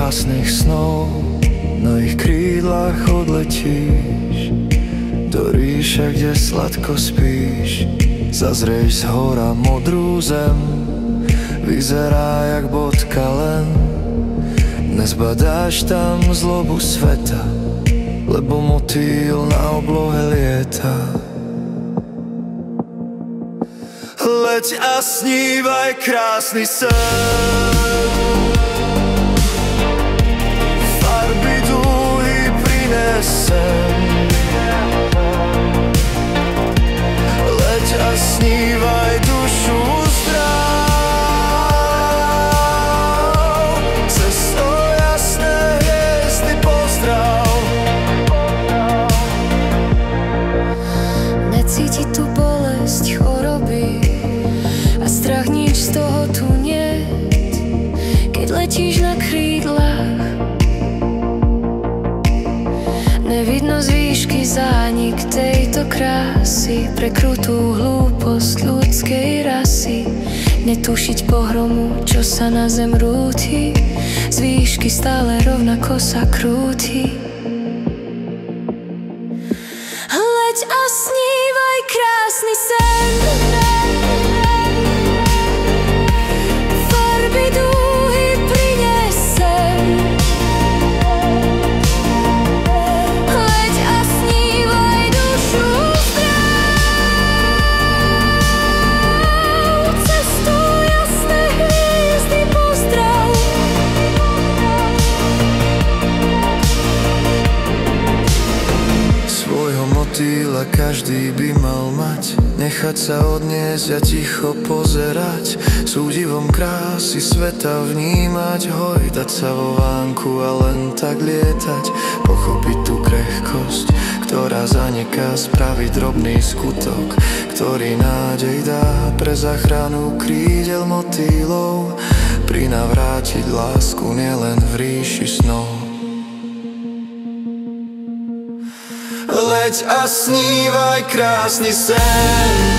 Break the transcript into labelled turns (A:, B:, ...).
A: krásnych snov, na ich krídlach odletíš do ríše, kde sladko spíš. Zazrieš z hora modrú zem, vyzerá jak bodka len. Nezbadáš tam zlobu sveta, lebo motýl na oblohe lieta. Leď a snívaj krásny sen, farby dúhy prinesem. Leď a snívaj dušu zdrav, cestou jasné hviezdy pozdrav.
B: Necíti tu bolesť choroby a strach, nič z toho tu niet, keď letíš na krídlach. Nevidno z výšky zánik tejto krásy, pre krutú hlúposť ľudskej rasy. Netušiť pohromu, čo sa na zem rúti, z výšky stále rovnako sa krúti. Leď a snívaj krásny sen, farby dúhy prinesem. Leď a snívaj dušu zdrav, cestu jasné hviezdy pozdrav.
A: Svojho motýla každý by mal mať, nechať sa odniesť a ticho pozerať, s údivom krásy sveta vnímať, hojdať sa vo vánku a len tak lietať. Pochopiť tú krehkosť, ktorá zaneká, spraviť drobný skutok, ktorý nádej dá pre záchranu krídel motýlov, prinavrátiť lásku nielen v ríši snov. Leď a snívaj krásny sen,